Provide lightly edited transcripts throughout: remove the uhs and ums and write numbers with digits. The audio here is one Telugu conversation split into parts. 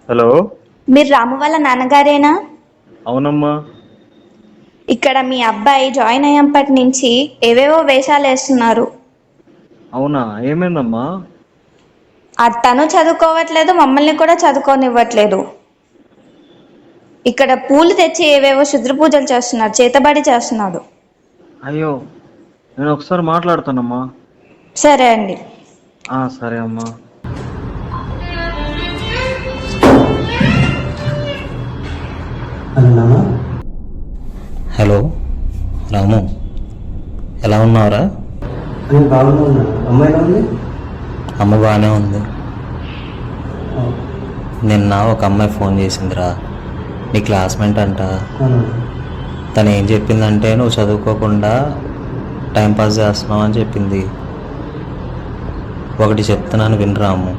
హలో. మీరు రాము వాళ్ళ నాన్నగారేనా? అవునమ్మా. ఇక్కడ మీ అబ్బాయి జాయిన్ అయ్యేప్పటి నుంచి ఏవేవో వేషాలు వేస్తున్నారు. అవునా, ఏమైందమ్మా? తను చదువుకోవట్లేదు, మమ్మల్ని కూడా చదువుకోనివ్వట్లేదు. ఇక్కడ పూలు తెచ్చి ఏవేవో శుద్ర పూజలు చేస్తున్నాడు, చేతబడి చేస్తున్నాడు. అయ్యో, నేను ఒకసారి మాట్లాడతానమ్మా. సరే అండి. సరే అమ్మా. హలో రాము, ఎలా ఉన్నావురా? బాగున్నా. అమ్మాయి ఉంది? అమ్మ బాగానే ఉంది. నిన్న ఒక అమ్మాయి ఫోన్ చేసిందిరా, నీ క్లాస్మేట్ అంట. తను ఏం చెప్పిందంటే నువ్వు చదువుకోకుండా టైంపాస్ చేస్తున్నావు అని చెప్పింది. ఒకటి చెప్తున్నాను వినరాము,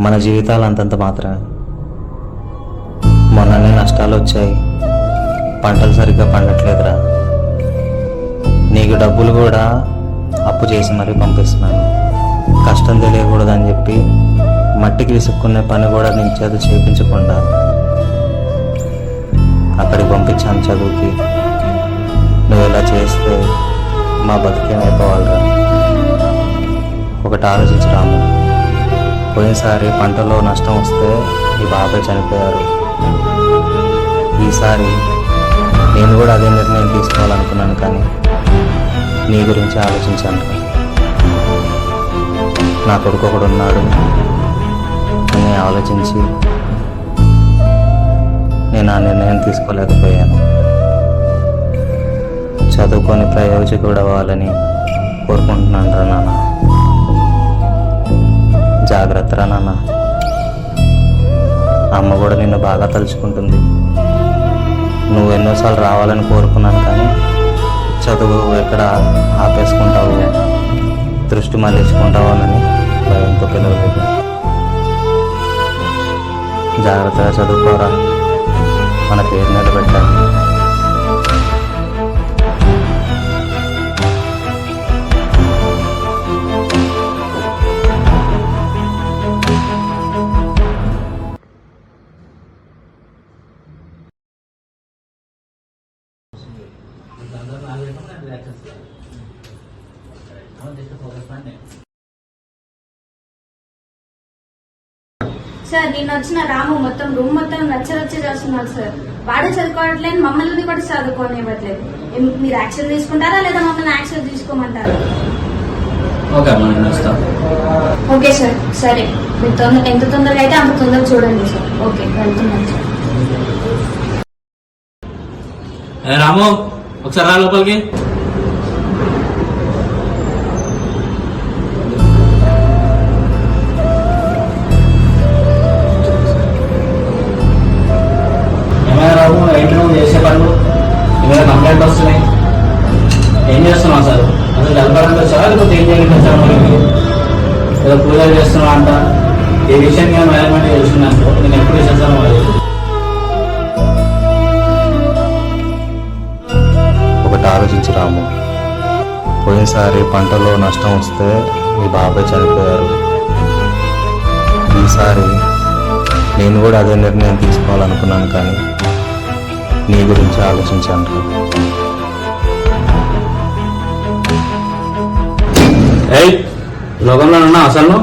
మన జీవితాలు అంతంత మాత్రమే. మొన్ననే నష్టాలు వచ్చాయి, పంటలు సరిగ్గా పండట్లేదురా. నీకు డబ్బులు కూడా అప్పు చేసి మరీ పంపిస్తున్నాను. కష్టం తెలియకూడదని చెప్పి మట్టికి విసుక్కునే పని కూడా నీ చేత చేయించకుండా అక్కడికి పంపించాను చదువుకి. నువ్వు ఇలా చేస్తే మా బతికేమైపోవాలిరా. ఒకటి ఆలోచించరాము, పోయినసారి పంటలో నష్టం వస్తే ఈ బాబాయ్ చనిపోయారు. ఈసారి నేను కూడా అదే నిర్ణయం తీసుకోవాలనుకున్నాను, కానీ నీ గురించి ఆలోచించాను. నా కొడుకు ఒకడు ఉన్నాడు, నేను ఆలోచించి నేను ఆ నిర్ణయం తీసుకోలేకపోయాను. చదువుకొని ప్రయోజకుడు అవ్వాలని కోరుకుంటున్నాను రా నాన్న. జాగ్రత్త రా నాన్న. అమ్మ కూడా నిన్ను బాగా తలుచుకుంటుంది. నువ్వు ఎన్నోసార్లు రావాలని కోరుకున్నాను, కానీ చదువు ఎక్కడ ఆపేసుకుంటావు, దృష్టి మళ్ళించుకుంటావోనని భయంతో పిలవలేదు. జాగ్రత్తగా చదువుకోరా, మన పేరు నిలబెట్టాలి. సార్, నిన్న వచ్చిన రాము మొత్తం రూమ్ మొత్తం నచ్చరచ్చ చేస్తున్నాడు సార్. వాడే చదువుకోవట్లేదు, మమ్మల్ని కూడా చదువుకోనివ్వట్లేదు. మీరు యాక్షన్ తీసుకుంటారా లేదా మమ్మల్ని యాక్షన్ తీసుకోమంటారా? ఓకే సార్, సరే. మీరు ఎంత తొందరగా అయితే అంత తొందరగా చూడండి సార్. ఓకే, వెళ్తున్నాను సార్. రాము, ఒకసారి రా లోపలికి. నువ్వు చేసే పనులు ఏమైనా కంప్లైంట్ వస్తున్నాయి, ఏం చేస్తున్నావు అసలు? అసలు జలపడానికి వచ్చావా లేకపోతే ఏం చేయడానికి వచ్చావు? ఏదో పూజలు చేస్తున్నావు అంట. ఈ విషయం నేను మేనేజ్మెంట్ తెలుసుకున్నాను, నేను ఎప్పుడు చేస్తాను. ఒకటి ఆలోచించరాము, పోయినసారి పంటలో నష్టం వస్తే మీ బాబాయ్ చనిపోయారు. ఈసారి నేను కూడా అదే నిర్ణయం తీసుకోవాలనుకున్నాను, కానీ నీ గురించి ఆలోచించాను. లోకంలో ఉన్నా అసలు